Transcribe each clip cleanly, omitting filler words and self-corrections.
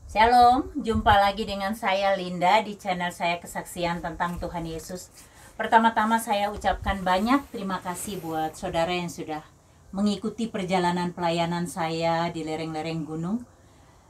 Shalom, jumpa lagi dengan saya Linda di channel saya Kesaksian tentang Tuhan Yesus. Pertama-tama saya ucapkan banyak terima kasih buat saudara yang sudah mengikuti perjalanan pelayanan saya di lereng-lereng gunung,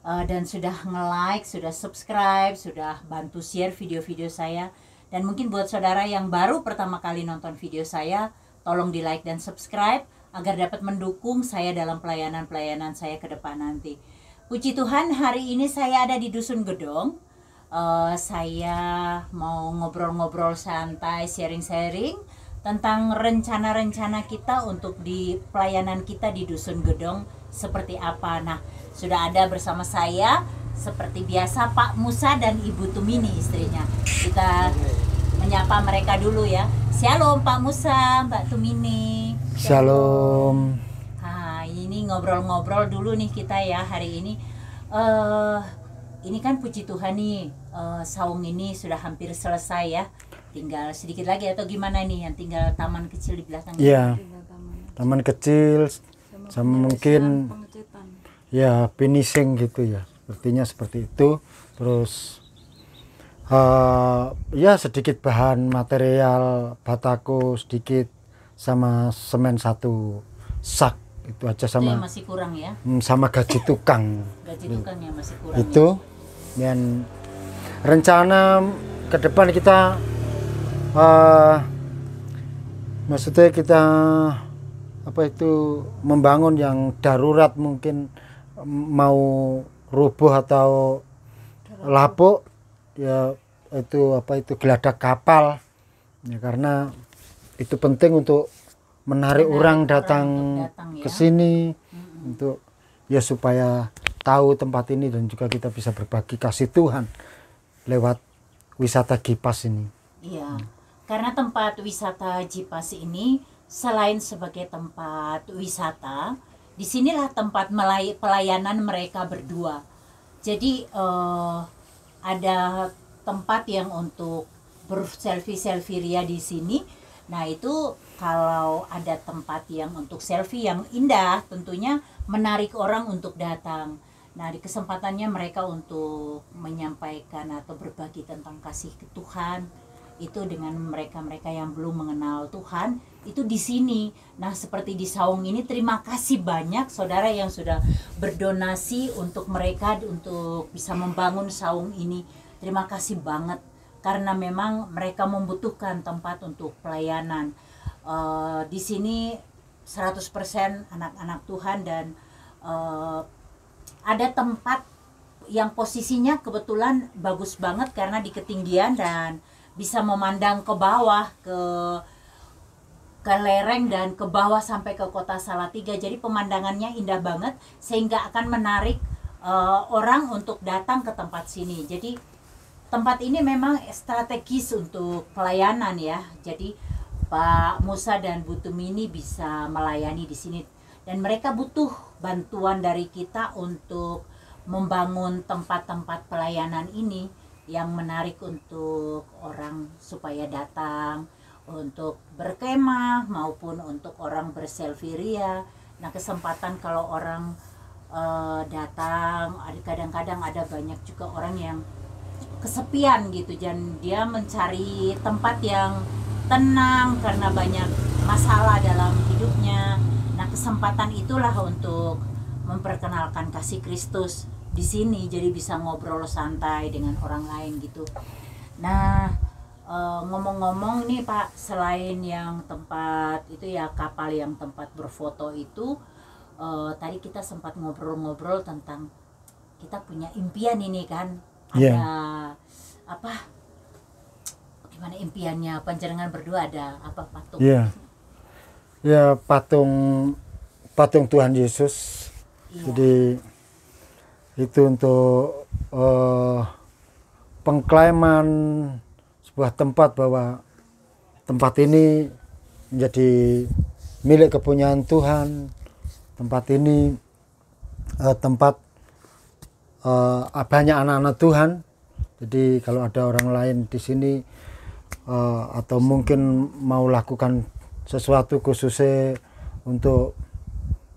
dan sudah nge-like, sudah subscribe, sudah bantu share video-video saya. Dan mungkin buat saudara yang baru pertama kali nonton video saya, tolong di like dan subscribe agar dapat mendukung saya dalam pelayanan-pelayanan saya ke depan nanti. Puji Tuhan, hari ini saya ada di Dusun Gedong. Saya mau ngobrol-ngobrol santai, sharing-sharing tentang rencana-rencana kita untuk di pelayanan kita di Dusun Gedong seperti apa. Nah, sudah ada bersama saya seperti biasa Pak Musa dan Ibu Tumini istrinya. Kita menyapa mereka dulu ya. Shalom Pak Musa, Mbak Tumini. Shalom. Ini ngobrol-ngobrol dulu nih kita ya hari ini. Ini kan puji Tuhan nih, saung ini sudah hampir selesai ya. Tinggal sedikit lagi atau gimana nih, yang tinggal taman kecil di belakang? Iya, taman kecil sama mungkin ya finishing gitu ya. Sepertinya seperti itu. Terus ya sedikit bahan material batako sedikit sama semen 1 sak. Itu aja, sama itu yang masih kurang ya, sama gaji tukang. gaji tukang yang masih kurang Itu ya. Dan rencana ke depan kita maksudnya kita membangun yang darurat, mungkin mau rubuh atau lapuk ya, itu geladak kapal ya, karena itu penting untuk menarik orang datang ya. ke sini, untuk ya supaya tahu tempat ini dan juga kita bisa berbagi kasih Tuhan lewat wisata Gipas ini. Iya, karena tempat wisata Gipas ini selain sebagai tempat wisata, disinilah tempat pelayanan mereka berdua. Jadi ada tempat yang untuk berselfie ria di sini. Nah, itu kalau ada tempat yang untuk selfie yang indah, tentunya menarik orang untuk datang. Nah, di kesempatannya mereka untuk menyampaikan atau berbagi tentang kasih ke Tuhan itu dengan mereka-mereka yang belum mengenal Tuhan itu di sini. Nah, seperti di saung ini, terima kasih banyak saudara yang sudah berdonasi untuk mereka untuk bisa membangun saung ini. Terima kasih banget, karena memang mereka membutuhkan tempat untuk pelayanan. Di sini 100% anak-anak Tuhan, dan ada tempat yang posisinya kebetulan bagus banget karena di ketinggian dan bisa memandang ke bawah, ke lereng dan ke bawah sampai ke kota Salatiga. Jadi pemandangannya indah banget sehingga akan menarik orang untuk datang ke tempat sini. Jadi tempat ini memang strategis untuk pelayanan ya. Jadi Pak Musa dan Bu Tumini bisa melayani di sini, dan mereka butuh bantuan dari kita untuk membangun tempat-tempat pelayanan ini yang menarik untuk orang supaya datang untuk berkemah maupun untuk orang berselfie ria. Nah, kesempatan kalau orang datang, kadang-kadang ada banyak juga orang yang kesepian gitu, dan dia mencari tempat yang tenang karena banyak masalah dalam hidupnya. Nah, kesempatan itulah untuk memperkenalkan kasih Kristus di sini, jadi bisa ngobrol santai dengan orang lain gitu. Nah, ngomong-ngomong nih Pak, selain yang tempat itu ya, kapal yang tempat berfoto itu, tadi kita sempat ngobrol-ngobrol tentang kita punya impian ini kan. Ada apa, gimana impiannya panjenengan berdua, ada apa patung? Ya patung Tuhan Yesus. Jadi itu untuk pengklaiman sebuah tempat bahwa tempat ini menjadi milik kepunyaan Tuhan. Tempat ini tempat banyak anak-anak Tuhan. Jadi kalau ada orang lain di sini atau mungkin mau lakukan sesuatu khususnya untuk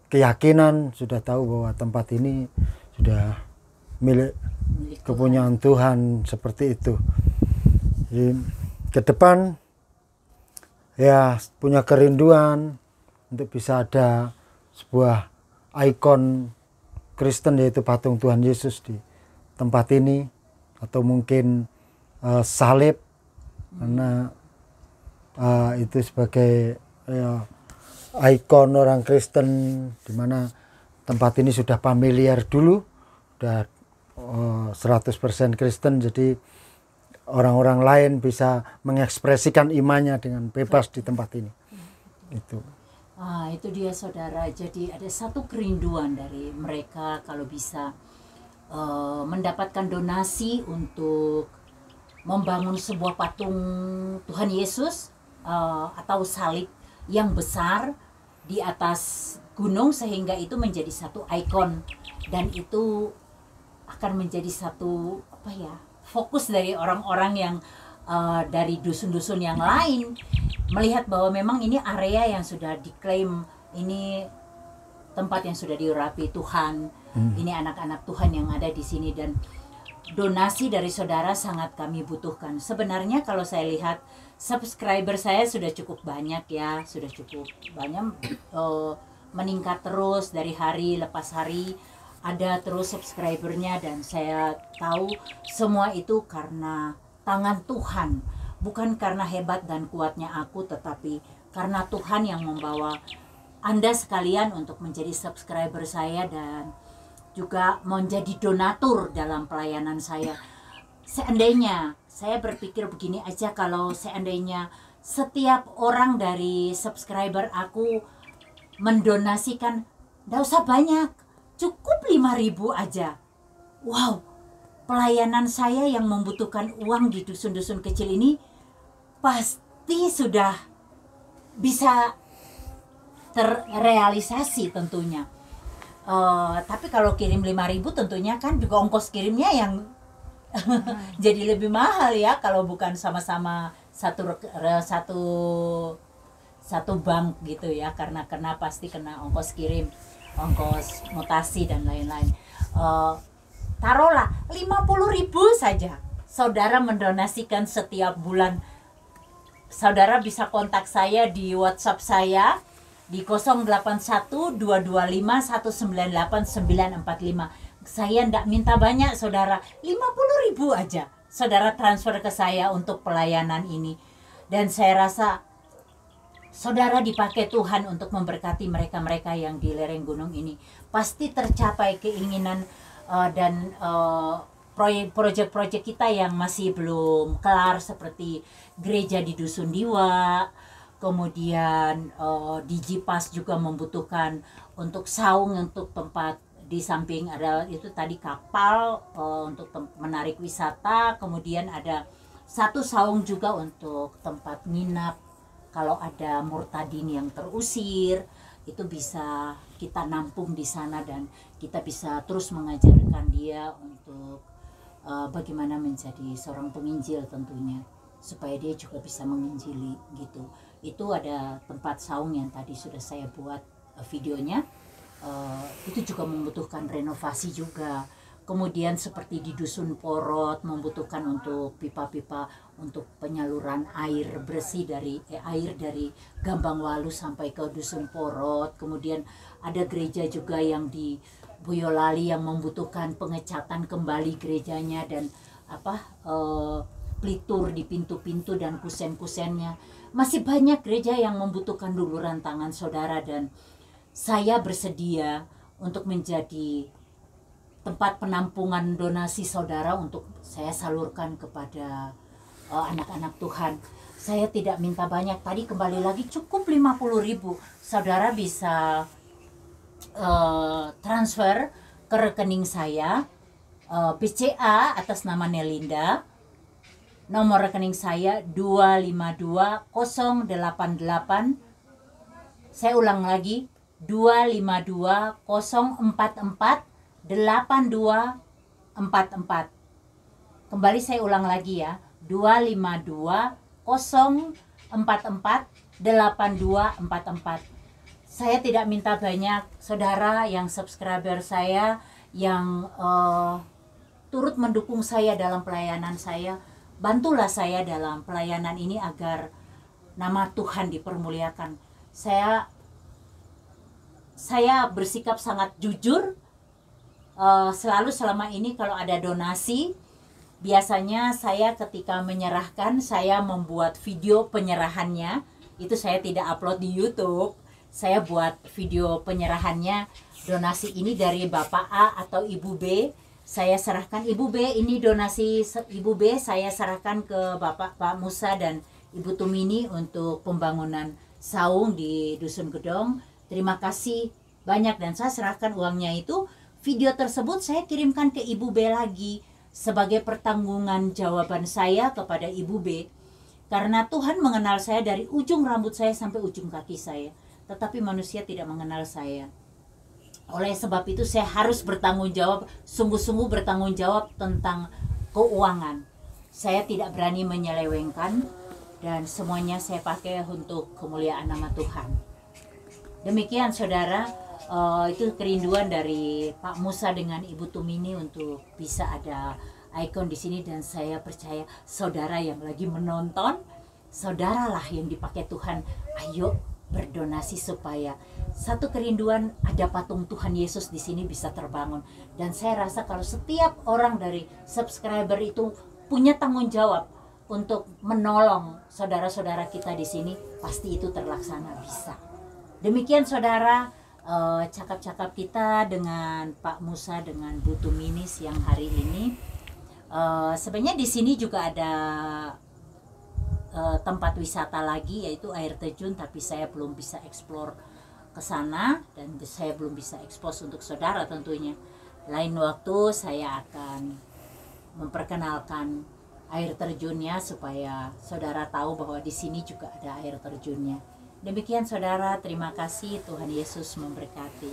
keyakinan, sudah tahu bahwa tempat ini sudah milik milik Tuhan. kepunyaan Tuhan seperti itu. Jadi, ke depan ya punya kerinduan untuk bisa ada sebuah ikon Kristen yaitu patung Tuhan Yesus di tempat ini, atau mungkin salib, karena itu sebagai ikon orang Kristen, di mana tempat ini sudah familiar dulu, sudah 100% Kristen, jadi orang-orang lain bisa mengekspresikan imannya dengan bebas di tempat ini. Itu dia saudara, jadi ada satu kerinduan dari mereka kalau bisa mendapatkan donasi untuk membangun sebuah patung Tuhan Yesus atau salib yang besar di atas gunung, sehingga itu menjadi satu ikon, dan itu akan menjadi satu fokus dari orang-orang yang dari dusun-dusun yang lain, melihat bahwa memang ini area yang sudah diklaim, ini tempat yang sudah diurapi Tuhan, ini anak-anak Tuhan yang ada di sini, dan donasi dari saudara sangat kami butuhkan. Sebenarnya kalau saya lihat subscriber saya sudah cukup banyak ya, sudah cukup banyak, meningkat terus dari hari lepas hari, ada terus subscribernya, dan saya tahu semua itu karena tangan Tuhan, bukan karena hebat dan kuatnya aku, tetapi karena Tuhan yang membawa Anda sekalian untuk menjadi subscriber saya dan juga menjadi donatur dalam pelayanan saya. Seandainya, saya berpikir begini aja, kalau seandainya setiap orang dari subscriber aku mendonasikan, nggak usah banyak, cukup 5.000 aja. Wow, pelayanan saya yang membutuhkan uang di dusun-dusun kecil ini pasti sudah bisa terrealisasi tentunya. Tapi kalau kirim 5.000 tentunya kan juga ongkos kirimnya yang jadi lebih mahal ya, kalau bukan sama-sama satu bank gitu ya, karena pasti kena ongkos kirim, ongkos mutasi dan lain-lain. Taruhlah 50.000 saja saudara mendonasikan setiap bulan. Saudara bisa kontak saya di WhatsApp saya di 081225198945. Saya ndak minta banyak saudara, 50.000 aja saudara transfer ke saya untuk pelayanan ini. Dan saya rasa saudara dipakai Tuhan untuk memberkati mereka-mereka yang di lereng gunung ini. Pasti tercapai keinginan dan proyek-proyek kita yang masih belum kelar, seperti gereja di Dusun Diwa, kemudian Digipas juga membutuhkan untuk saung, untuk tempat di samping ada itu tadi kapal untuk menarik wisata, kemudian ada satu saung juga untuk tempat nginap kalau ada murtadin yang terusir, itu bisa kita nampung di sana dan kita bisa terus mengajarkan dia untuk bagaimana menjadi seorang penginjil tentunya, supaya dia juga bisa menginjili gitu. Itu ada tempat saung yang tadi sudah saya buat videonya. Itu juga membutuhkan renovasi juga. Kemudian seperti di Dusun Porot membutuhkan untuk pipa-pipa untuk penyaluran air bersih dari air dari Gambang Walu sampai ke Dusun Porot. Kemudian ada gereja juga yang di Boyolali yang membutuhkan pengecatan kembali gerejanya dan pelitur di pintu-pintu dan kusen-kusennya. Masih banyak gereja yang membutuhkan uluran tangan saudara, dan saya bersedia untuk menjadi tempat penampungan donasi saudara untuk saya salurkan kepada anak-anak Tuhan. Saya tidak minta banyak, tadi kembali lagi cukup 50.000. Saudara bisa transfer ke rekening saya, BCA atas nama Nelinda. Nomor rekening saya 252088. Saya ulang lagi, 2520448244. Kembali saya ulang lagi ya, 2520448244. Saya tidak minta banyak saudara yang subscriber saya, yang turut mendukung saya dalam pelayanan saya. Bantulah saya dalam pelayanan ini agar nama Tuhan dipermuliakan. Saya bersikap sangat jujur. Selalu selama ini kalau ada donasi, biasanya saya ketika menyerahkan, saya membuat video penyerahannya. Itu saya tidak upload di YouTube. Saya buat video penyerahannya. Donasi ini dari Bapak A atau Ibu B. Saya serahkan Ibu B, ini donasi Ibu B, saya serahkan ke Bapak Pak Musa dan Ibu Tumini untuk pembangunan saung di Dusun Gedong. Terima kasih banyak, dan saya serahkan uangnya itu. Video tersebut saya kirimkan ke Ibu B lagi sebagai pertanggungan jawaban saya kepada Ibu B. Karena Tuhan mengenal saya dari ujung rambut saya sampai ujung kaki saya. Tetapi manusia tidak mengenal saya. Oleh sebab itu saya harus bertanggung jawab, sungguh-sungguh bertanggung jawab tentang keuangan. Saya tidak berani menyelewengkan, dan semuanya saya pakai untuk kemuliaan nama Tuhan. Demikian saudara, itu kerinduan dari Pak Musa dengan Ibu Tumini untuk bisa ada ikon di sini, dan saya percaya saudara yang lagi menonton, saudaralah yang dipakai Tuhan. Ayo berdonasi supaya satu kerinduan ada patung Tuhan Yesus di sini bisa terbangun. Dan saya rasa kalau setiap orang dari subscriber itu punya tanggung jawab untuk menolong saudara-saudara kita di sini, pasti itu terlaksana bisa. Demikian saudara, cakap-cakap kita dengan Pak Musa dengan Bu Tumini siang hari ini. Sebenarnya di sini juga ada tempat wisata lagi, yaitu air terjun, tapi saya belum bisa eksplor ke sana dan saya belum bisa ekspos untuk saudara tentunya. Lain waktu saya akan memperkenalkan air terjunnya supaya saudara tahu bahwa di sini juga ada air terjunnya. Demikian saudara, terima kasih, Tuhan Yesus memberkati.